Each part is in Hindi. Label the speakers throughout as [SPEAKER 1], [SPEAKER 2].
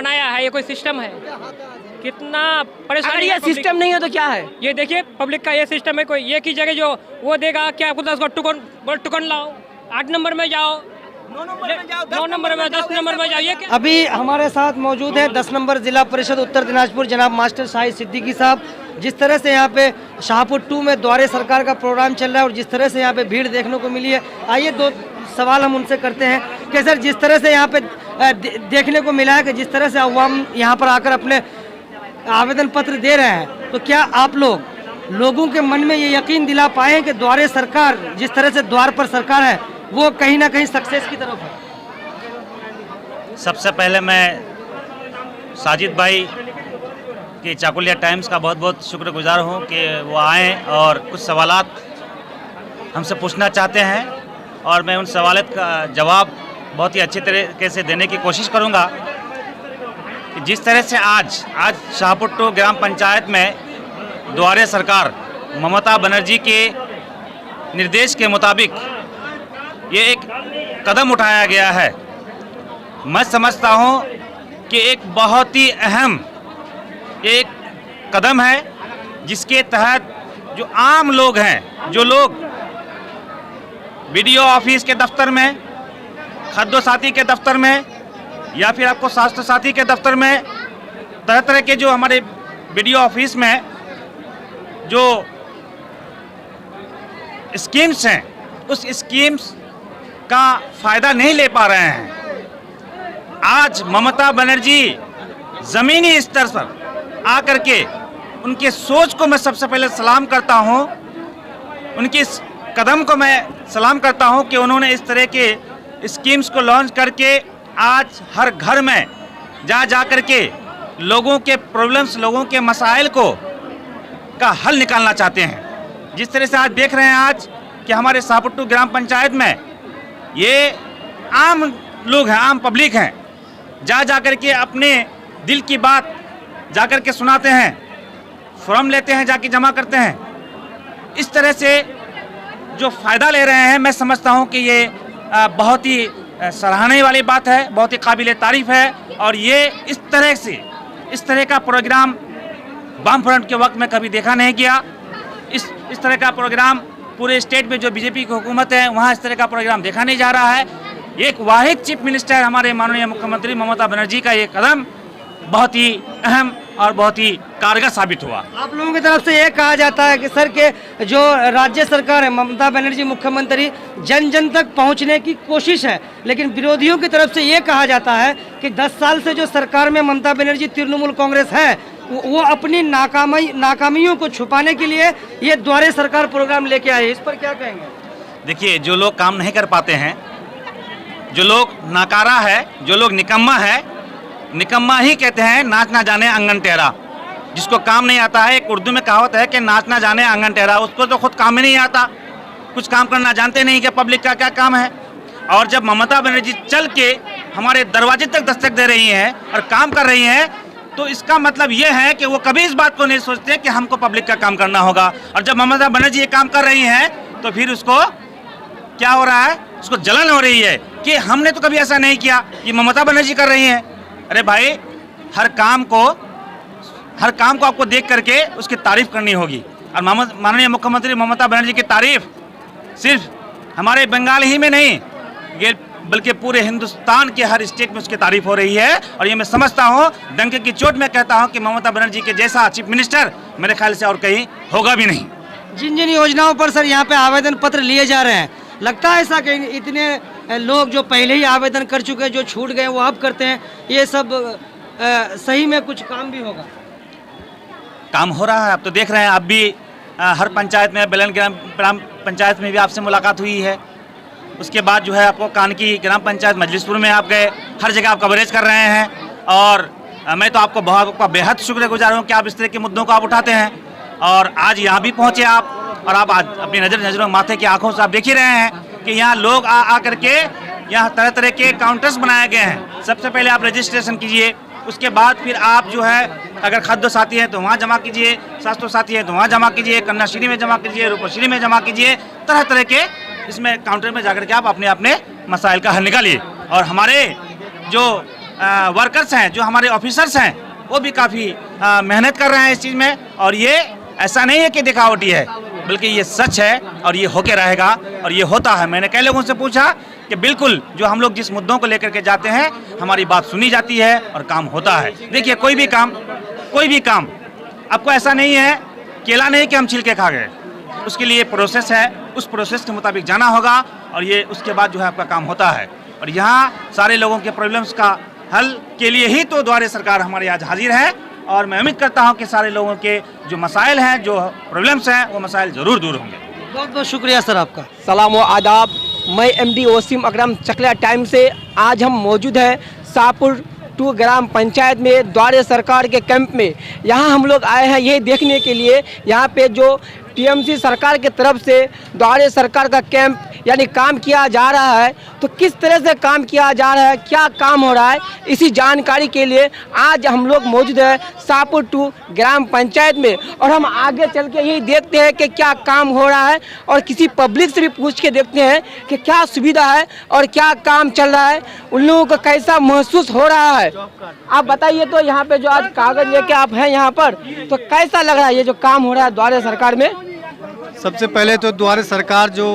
[SPEAKER 1] अपनाया है, ये कोई सिस्टम है? कितना परेशानी
[SPEAKER 2] अगर
[SPEAKER 1] है
[SPEAKER 2] ये
[SPEAKER 1] public
[SPEAKER 2] सिस्टम नहीं हो तो क्या है?
[SPEAKER 1] ये देखिए पब्लिक का ये सिस्टम है, कोई एक ही जगह जो वो देगा कि आपको 10 को टुकन लाओ, 8 नंबर में जाओ, 9 नंबर में 10 नंबर में जाओ, ये क्या?
[SPEAKER 2] अभी हमारे साथ मौजूद है 10 नंबर जिला परिषद उत्तर दिनाजपुर जनाब मास्टर शाहिद सिद्दीकी साहब। जिस तरह से यहाँ पे शाहपुर 2 में द्वारे सरकार का प्रोग्राम चल रहा है और जिस तरह से यहाँ पे भीड़ देखने को मिली है, आइए 2 सवाल हम उनसे करते हैं कि सर जिस तरह से यहाँ पे देखने को मिला है कि जिस तरह से अवाम यहाँ पर आकर अपने आवेदन पत्र दे रहे हैं, तो क्या आप लोगों के मन में ये यकीन दिला पाए हैं कि द्वारे सरकार जिस तरह से द्वार पर सरकार है वो कहीं ना कहीं सक्सेस की तरफ है?
[SPEAKER 3] सबसे पहले मैं साजिद भाई की चाकुलिया टाइम्स का बहुत बहुत शुक्रगुजार हूं कि वो आए और कुछ सवालात हमसे पूछना चाहते हैं और मैं उन सवालात का जवाब बहुत ही अच्छे तरीके से देने की कोशिश करूंगा। कि जिस तरह से आज शाहपुर 2 ग्राम पंचायत में द्वारे सरकार ममता बनर्जी के निर्देश के मुताबिक ये एक कदम उठाया गया है, मैं समझता हूँ कि एक बहुत ही अहम एक कदम है, जिसके तहत जो आम लोग हैं, जो लोग बीडीओ ऑफिस के दफ्तर में, खाद्य साथी के दफ्तर में या फिर आपको स्वास्थ्य साथी के दफ्तर में, तरह तरह के जो हमारे बीडीओ ऑफिस में जो स्कीम्स हैं, उस स्कीम्स का फायदा नहीं ले पा रहे हैं। आज ममता बनर्जी जमीनी स्तर पर आकर के उनके सोच को मैं सबसे पहले सलाम करता हूं, उनके इस कदम को मैं सलाम करता हूं कि उन्होंने इस तरह के स्कीम्स को लॉन्च करके आज हर घर में जा कर के लोगों के प्रॉब्लम्स, लोगों के मसाइल का हल निकालना चाहते हैं। जिस तरह से आज देख रहे हैं आज कि हमारे शाहपुर 2 ग्राम पंचायत में ये आम लोग हैं, आम पब्लिक हैं, जा कर के अपने दिल की बात जा कर के सुनाते हैं, फॉर्म लेते हैं, जाके जमा करते हैं। इस तरह से जो फ़ायदा ले रहे हैं, मैं समझता हूं कि ये बहुत ही सराहने वाली बात है, बहुत ही काबिल तारीफ़ है। और ये इस तरह का प्रोग्राम वाम फ्रंट के वक्त में कभी देखा नहीं गया। इस तरह का प्रोग्राम पूरे स्टेट में जो बीजेपी की हुकूमत है वहाँ इस तरह का प्रोग्राम देखा नहीं जा रहा है। एक वाहिद चीफ मिनिस्टर हमारे माननीय मुख्यमंत्री ममता बनर्जी का ये कदम बहुत ही अहम और बहुत ही कारगर साबित हुआ।
[SPEAKER 2] आप लोगों की तरफ से ये कहा जाता है कि सर के जो राज्य सरकार है, ममता बनर्जी मुख्यमंत्री, जन जन तक पहुंचने की कोशिश है, लेकिन विरोधियों की तरफ से ये कहा जाता है कि 10 साल से जो सरकार में ममता बनर्जी तृणमूल कांग्रेस है वो अपनी नाकामियों को छुपाने के लिए ये द्वारे सरकार प्रोग्राम लेके आए। इस पर क्या कहेंगे?
[SPEAKER 3] देखिए, जो लोग काम नहीं कर पाते हैं, जो लोग नाकारा है, जो लोग निकम्मा है, निकम्मा ही कहते हैं नाच ना जाने आंगन टेढ़ा। जिसको काम नहीं आता है, एक उर्दू में कहावत है कि नाच ना जाने आंगन टेढ़ा, उसको तो खुद काम ही नहीं आता, कुछ काम करना जानते नहीं कि पब्लिक का क्या काम है। और जब ममता बनर्जी चल के हमारे दरवाजे तक दस्तक दे रही हैं और काम कर रही हैं, तो इसका मतलब ये है कि वो कभी इस बात को नहीं सोचते कि हमको पब्लिक का काम करना होगा। और जब ममता बनर्जी ये काम कर रही हैं तो फिर उसको क्या हो रहा है, उसको जलन हो रही है कि हमने तो कभी ऐसा नहीं किया, ये ममता बनर्जी कर रही हैं। अरे भाई, हर काम को आपको देख करके उसकी तारीफ करनी होगी। और माननीय मुख्यमंत्री ममता बनर्जी की तारीफ सिर्फ हमारे बंगाल ही में नहीं, ये बल्कि पूरे हिंदुस्तान के हर स्टेट में उसकी तारीफ हो रही है। और ये मैं समझता हूँ, डंके की चोट में कहता हूँ कि ममता बनर्जी के जैसा चीफ मिनिस्टर मेरे ख्याल से और कहीं होगा भी नहीं।
[SPEAKER 2] जिन जिन योजनाओं पर सर यहाँ पे आवेदन पत्र लिए जा रहे हैं, लगता है ऐसा कि इतने लोग जो पहले ही आवेदन कर चुके हैं, जो छूट गए वो अब करते हैं, ये सब सही में कुछ काम भी होगा?
[SPEAKER 3] काम हो रहा है, आप तो देख रहे हैं। आप भी हर पंचायत में, बेलन ग्राम पंचायत में भी आपसे मुलाकात हुई है। उसके बाद जो है आपको कानकी ग्राम पंचायत मजलिसपुर में आप गए, हर जगह आप कवरेज कर रहे हैं। और मैं तो आपको बेहद शुक्रगुजार हूँ कि आप इस तरह के मुद्दों को आप उठाते हैं। और आज यहाँ भी पहुँचे आप, और आप आज अपनी नज़रों माथे की आंखों से आप देख ही रहे हैं कि यहाँ लोग आ करके यहाँ तरह तरह के काउंटर्स बनाए गए हैं। सबसे पहले आप रजिस्ट्रेशन कीजिए, उसके बाद फिर आप जो है अगर खाद्य साथी हैं तो वहाँ जमा कीजिए, स्वास्थ्य साथी हैं तो वहाँ जमा कीजिए, कन्याश्री में जमा कीजिए, रूपश्री में जमा कीजिए। तरह तरह के इसमें काउंटर में जाकर के आप अपने मसाइल का हल निकालिए। और हमारे जो वर्कर्स हैं, जो हमारे ऑफिसर्स हैं, वो भी काफ़ी मेहनत कर रहे हैं इस चीज़ में। और ये ऐसा नहीं है कि दिखावटी है, बल्कि ये सच है और ये होके रहेगा और ये होता है। मैंने कई लोगों से पूछा कि बिल्कुल जो हम लोग जिस मुद्दों को लेकर के जाते हैं, हमारी बात सुनी जाती है और काम होता है। देखिए कोई भी काम आपको ऐसा नहीं है, केला नहीं कि हम छिलके खा गए, उसके लिए प्रोसेस है, उस प्रोसेस के मुताबिक जाना होगा और ये उसके बाद जो है आपका काम होता है। और यहाँ सारे लोगों के प्रॉब्लम्स का हल के लिए ही तो द्वारे सरकार हमारे आज हाजिर है। और मैं उम्मीद करता हूँ कि सारे लोगों के जो मसाइल हैं, जो प्रॉब्लम्स हैं, वो मसाइल ज़रूर दूर होंगे।
[SPEAKER 2] बहुत बहुत शुक्रिया सर आपका।
[SPEAKER 4] सलाम व आदाब, मैं एमडी वसीम अकरम चकला टाइम से। आज हम मौजूद हैं शाहपुर 2 ग्राम पंचायत में द्वारे सरकार के कैंप में। यहाँ हम लोग आए हैं ये देखने के लिए, यहाँ पे जो टीएमसी सरकार की तरफ से द्वारे सरकार का कैंप यानी काम किया जा रहा है, तो किस तरह से काम किया जा रहा है, क्या काम हो रहा है, इसी जानकारी के लिए आज हम लोग मौजूद हैं शाहपुर 2 ग्राम पंचायत में। और हम आगे चल के यही देखते हैं कि क्या काम हो रहा है और किसी पब्लिक से भी पूछ के देखते हैं कि क्या सुविधा है और क्या काम चल रहा है, उन लोगों को कैसा महसूस हो रहा है। आप बताइए तो यहाँ पे जो आज कागज लेके आप हैं यहाँ पर, तो कैसा लग रहा है ये जो काम हो रहा है द्वारे सरकार में?
[SPEAKER 5] सबसे पहले तो द्वारे सरकार जो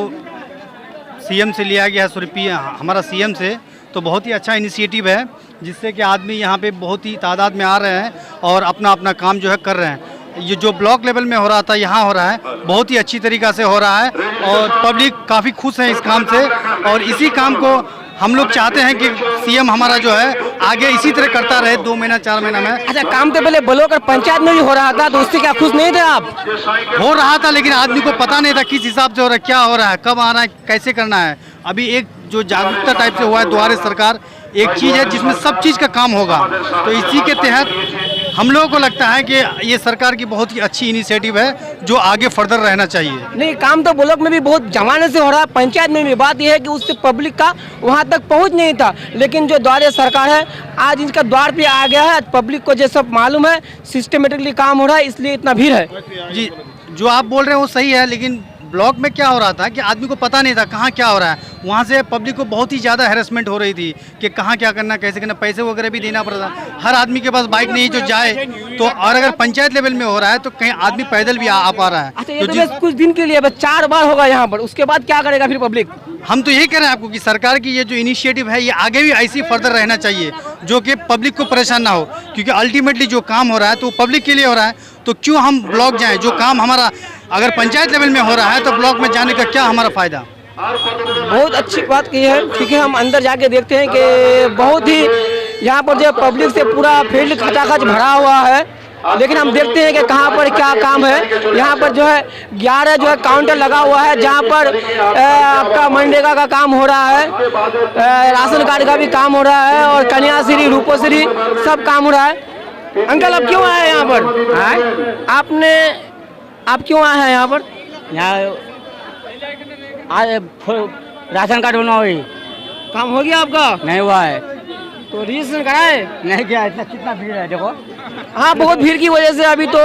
[SPEAKER 5] सीएम से लिया गया है, हमारा सीएम से, तो बहुत ही अच्छा इनिशिएटिव है, जिससे कि आदमी यहाँ पे बहुत ही तादाद में आ रहे हैं और अपना अपना काम जो है कर रहे हैं। ये जो ब्लॉक लेवल में हो रहा था, यहाँ हो रहा है, बहुत ही अच्छी तरीक़ा से हो रहा है और पब्लिक काफ़ी खुश है इस काम से। और इसी काम को हम लोग चाहते हैं कि सीएम हमारा जो है आगे इसी तरह करता रहे 2 महीना 4 महीना में।
[SPEAKER 4] अच्छा, काम तो पहले ब्लॉक और पंचायत में भी हो रहा था, तो उससे क्या खुश नहीं थे आप?
[SPEAKER 5] हो रहा था, लेकिन आदमी को पता नहीं था किस हिसाब से हो रहा है, क्या हो रहा है, कब आ रहा है, कैसे करना है। अभी एक जो जागरूकता टाइप से हुआ है द्वारे सरकार, एक चीज़ है जिसमें सब चीज़ का काम होगा। तो इसी के तहत हम लोगों को लगता है कि ये सरकार की बहुत ही अच्छी इनिशिएटिव है, जो आगे फर्दर रहना चाहिए।
[SPEAKER 4] नहीं, काम तो ब्लॉक में भी बहुत जमाने से हो रहा है, पंचायत में भी। बात यह है कि उससे पब्लिक का वहाँ तक पहुँच नहीं था, लेकिन जो द्वारे सरकार है आज इनका द्वार पे आ गया है। पब्लिक को जो सब मालूम है, सिस्टमेटिकली काम हो रहा है, इसलिए इतना भीड़ है।
[SPEAKER 5] जी, जो आप बोल रहे हैं वो सही है, लेकिन ब्लॉक में क्या हो रहा था कि आदमी को पता नहीं था कहाँ क्या हो रहा है। वहाँ से पब्लिक को बहुत ही ज़्यादा हैरेसमेंट हो रही थी कि कहाँ क्या करना, कैसे करना, पैसे वगैरह भी देना पड़ता। हर आदमी के पास बाइक नहीं जो जाए तो, और अगर पंचायत लेवल में हो रहा है तो कहीं आदमी पैदल भी आ पा रहा है।
[SPEAKER 4] अच्छा, ये तो कुछ दिन के लिए बस 4 बार होगा यहाँ पर, उसके बाद क्या करेगा फिर पब्लिक?
[SPEAKER 5] हम तो यही कह रहे हैं आपको कि सरकार की ये जो इनिशिएटिव है, ये आगे भी ऐसी फर्दर रहना चाहिए, जो कि पब्लिक को परेशान ना हो। क्योंकि अल्टीमेटली जो काम हो रहा है तो पब्लिक के लिए हो रहा है, तो क्यों हम ब्लॉक जाएं? जो काम हमारा अगर पंचायत लेवल में हो रहा है तो ब्लॉक में जाने का क्या हमारा फ़ायदा?
[SPEAKER 4] बहुत अच्छी बात की है, क्योंकि हम अंदर जाके देखते हैं कि बहुत ही यहाँ पर जो पब्लिक से पूरा फील्ड खचाखच भरा हुआ है। लेकिन हम देखते हैं कि कहाँ पर क्या काम है। यहाँ पर जो है 11 जो है काउंटर लगा हुआ है, जहाँ पर आपका मनरेगा का काम हो रहा है, राशन कार्ड का भी काम हो रहा है और कन्याश्री, रूपश्री सब काम हो रहा है। अंकल, आप क्यों आए हैं यहाँ पर? आप क्यों आए हैं यहाँ पर?
[SPEAKER 6] राशन कार्ड बनवा हुई,
[SPEAKER 4] काम हो गया आपका?
[SPEAKER 6] नहीं हुआ है
[SPEAKER 4] तो रजिस्ट्रेशन कराए?
[SPEAKER 6] नहीं किया। इतना कितना भीड़ है देखो।
[SPEAKER 4] हाँ, बहुत भीड़ की वजह से अभी तो,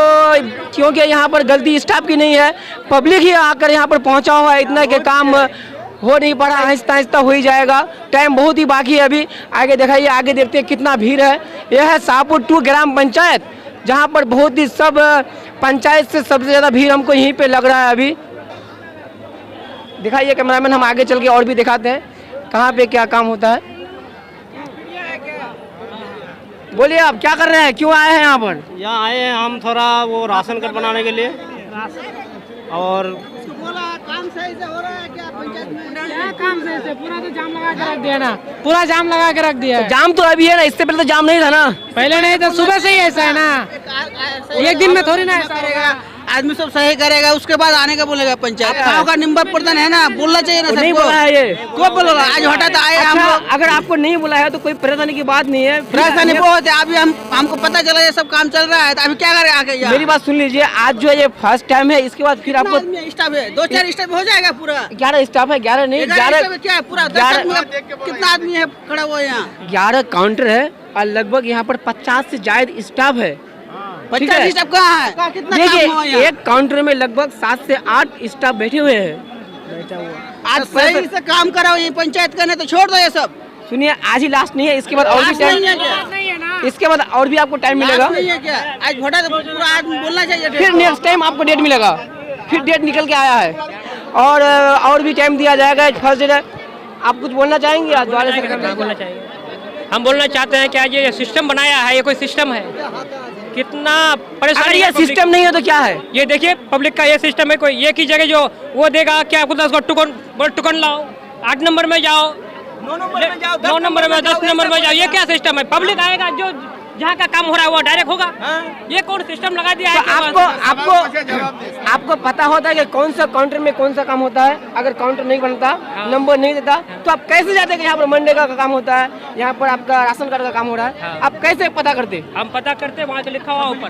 [SPEAKER 4] क्योंकि यहाँ पर गलती स्टाफ की नहीं है, पब्लिक ही आकर यहाँ पर पहुँचा हुआ है। इतना कि काम हो नहीं पड़ा, आहिस्ता आहिस्ता हो ही जाएगा। टाइम बहुत ही बाकी है अभी। आगे दिखाइए, आगे देखते हैं कितना भीड़ है। यह है शाहपुर 2 ग्राम पंचायत, जहाँ पर बहुत ही सब पंचायत से सबसे ज़्यादा भीड़ हमको यहीं पे लग रहा है अभी। दिखाइए कैमरामैन, हम आगे चल के और भी दिखाते हैं कहाँ पे क्या काम होता है। बोलिए, आप क्या कर रहे हैं, क्यों आए हैं यहाँ पर?
[SPEAKER 7] यहाँ आए हैं हम थोड़ा वो राशन कार्ड बनाने के लिए। और
[SPEAKER 2] काम सही से हो रहा है क्या पंचायत में?
[SPEAKER 1] काम से पूरा तो जाम लगा के रख दिया ना, पूरा जाम लगा के रख दिया।
[SPEAKER 4] जाम तो अभी है ना, इससे पहले तो जाम नहीं था ना?
[SPEAKER 1] पहले नहीं था, सुबह से ही ऐसा है ना, एक दिन में थोड़ी ना ऐसा करेगा।
[SPEAKER 2] आदमी सब सही करेगा, उसके बाद आने का बोलेगा पंचायत। गाँव का नंबर प्रधान है ना, बोलना चाहिए ना।
[SPEAKER 4] नहीं बोला है ये,
[SPEAKER 2] को बोला? आज हटाता आए हम लोग।
[SPEAKER 4] अगर आपको नहीं बोला है तो कोई परेशानी की बात नहीं है।
[SPEAKER 2] परेशानी बहुत है। अभी हमको पता चला ये सब काम चल रहा है, तो अभी क्या करें आके?
[SPEAKER 4] मेरी बात सुन लीजिए, आज जो ये फर्स्ट टाइम है, इसके बाद फिर आपको
[SPEAKER 2] स्टाफ है 2-4 स्टाफ हो जाएगा पूरा।
[SPEAKER 4] 11 स्टाफ है, 11 नहीं, 11
[SPEAKER 2] क्या है पूरा? 10 कितना आदमी है खड़ा हुआ यहाँ?
[SPEAKER 4] 11 काउंटर है और लगभग यहाँ पर 50 से ज्यादा स्टाफ है।
[SPEAKER 2] 50 स्टाफ कहाँ है?
[SPEAKER 4] देखिए, एक काउंटर में लगभग 7 से 8 स्टाफ बैठे हुए हैं।
[SPEAKER 2] आज सही से काम कराओ, ये पंचायत का नहीं तो छोड़ दो ये सब।
[SPEAKER 4] सुनिए, आज ही लास्ट नहीं है, इसके बाद और भी टाइम, इसके बाद और भी आपको टाइम मिलेगा।
[SPEAKER 6] आज घोड़ा पूरा आज बोलना चाहिए।
[SPEAKER 4] फिर नेक्स्ट टाइम आपको डेट मिलेगा, फिर डेट निकल के आया है और भी टाइम दिया जाएगा। फर्स्ट डेट है, आप कुछ बोलना चाहेंगे? आज द्वारा सरकार
[SPEAKER 1] बोलना चाहिए, हम बोलना चाहते हैं कि आज ये सिस्टम बनाया है, ये कोई सिस्टम है? कितना परेशानी।
[SPEAKER 4] अगर ये सिस्टम नहीं है तो क्या है?
[SPEAKER 1] ये देखिए पब्लिक का ये सिस्टम है, कोई एक ही जगह जो वो देगा कि आपको 10 टुकन लाओ, 8 नंबर में जाओ, 9 नंबर में 10 नंबर में जाओ, ये क्या सिस्टम है? पब्लिक आएगा, जो जहाँ का काम हो रहा है वो डायरेक्ट होगा। ये कौन सिस्टम लगा दिया है?
[SPEAKER 4] आपको पता होता है कि कौन सा काउंटर में कौन सा काम होता है? अगर काउंटर नहीं बनता, नंबर नहीं देता, तो आप कैसे जाते कि यहाँ पर मनरेगा का काम होता है, यहाँ पर आपका राशन कार्ड का काम हो रहा है? आप कैसे पता करते?
[SPEAKER 1] हम पता करते, वहाँ से लिखा हुआ ऊपर,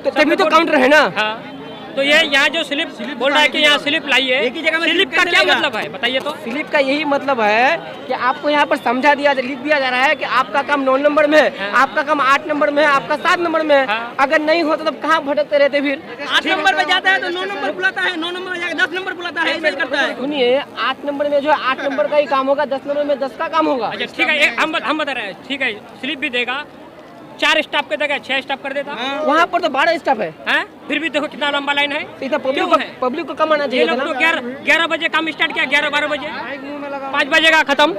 [SPEAKER 4] तो तभी तो काउंटर है ना।
[SPEAKER 1] हाँ, तो ये यहाँ जो स्लिप बोल रहा है कि यहाँ स्लिप लाइए, स्लिप का क्या मतलब है बताइए तो?
[SPEAKER 4] स्लिप का यही मतलब है कि आपको यहाँ पर समझा दिया, लिख दिया जा रहा है कि आपका काम 9 नंबर में है, आपका काम 8 नंबर में है, आपका 7 नंबर में है। अगर नहीं होता तब कहाँ भटकते रहते? फिर
[SPEAKER 6] 8 नंबर पे जाता है तो 9 नंबर बुलाता है, 9 नंबर में जाकर 10 नंबर बुलाता है, ऐसे करता है।
[SPEAKER 4] सुनिए, 8 नंबर में जो है 8 नंबर का ही काम होगा, 10 नंबर में 10 का काम होगा।
[SPEAKER 1] अच्छा ठीक है, हम बता रहे हैं, ठीक है, स्लिप भी देगा, 4 स्टाफ के देगा, 6 स्टाफ कर देता।
[SPEAKER 4] वहाँ पर तो 12 स्टाफ है,
[SPEAKER 1] फिर भी देखो कितना लंबा लाइन है।
[SPEAKER 4] पब्लिक को कम आना
[SPEAKER 1] ये
[SPEAKER 4] चाहिए
[SPEAKER 1] लोग
[SPEAKER 4] था
[SPEAKER 1] तो
[SPEAKER 4] ना।
[SPEAKER 1] 11 बजे काम स्टार्ट किया, 11-12 बजे, 5 बजेगा खत्म,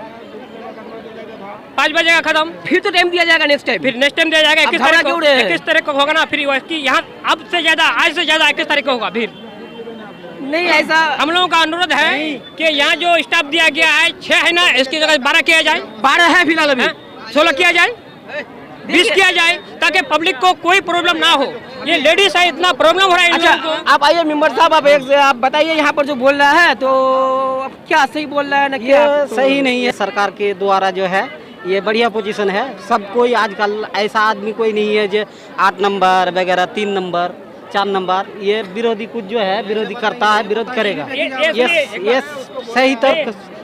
[SPEAKER 1] 5 बजेगा खत्म।
[SPEAKER 4] फिर तो टाइम दिया जाएगा नेक्स्ट टाइम।
[SPEAKER 1] फिर नेक्स्ट टाइम दिया जाएगा 21
[SPEAKER 4] घबरा क्यों रहे हैं?
[SPEAKER 1] 21 तारीख को होगा ना। फिर यहाँ अब से ज्यादा, आज से ज्यादा 21 तारीख को होगा। फिर
[SPEAKER 4] नहीं, ऐसा
[SPEAKER 1] हम लोगों का अनुरोध है कि यहाँ जो स्टाफ दिया गया है 6 है ना, इसकी जगह 12 किया जाए।
[SPEAKER 4] 12 है फिलहाल, अभी
[SPEAKER 1] 16 किया जाए, 20 किया जाए, ताकि पब्लिक को कोई प्रॉब्लम ना हो। ये लेडीज है, इतना प्रॉब्लम हो रहा है इन
[SPEAKER 4] अच्छा,
[SPEAKER 1] लोगों को।
[SPEAKER 4] आप आइए मेंबर साहब, आप बताइए यहाँ पर जो बोल रहा है तो अब क्या सही बोल रहा है ना? क्या
[SPEAKER 6] ये सही नहीं है। सरकार के द्वारा जो है ये बढ़िया पोजीशन है। सब कोई आजकल ऐसा आदमी कोई नहीं है जो 8 नंबर वगैरह, 3 नंबर, 4 नंबर, ये विरोधी कुछ जो है विरोधी करता है, विरोध करेगा। ये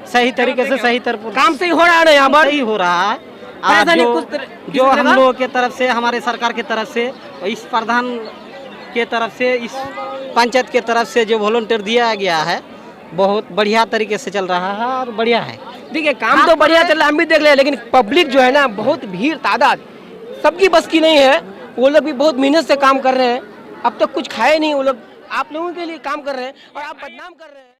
[SPEAKER 6] सही तरीके से सही तरफ
[SPEAKER 4] काम सही हो रहा है ना यहाँ पर?
[SPEAKER 6] सही हो रहा है।
[SPEAKER 4] ऐसा नहीं
[SPEAKER 6] जो हम लोगों के तरफ से, हमारे सरकार के तरफ से, इस प्रधान के तरफ से, इस पंचायत के तरफ से जो वॉलंटियर दिया गया है, बहुत बढ़िया तरीके से चल रहा है और बढ़िया है।
[SPEAKER 4] देखिए, काम तो बढ़िया चल रहा है, हम भी देख रहे हैं, लेकिन पब्लिक जो है ना, बहुत भीड़ तादाद, सबकी बस की नहीं है। वो लोग भी बहुत मेहनत से काम कर रहे हैं, अब तक कुछ खाए नहीं वो लोग, आप लोगों के लिए काम कर रहे हैं और आप बदनाम कर रहे हैं।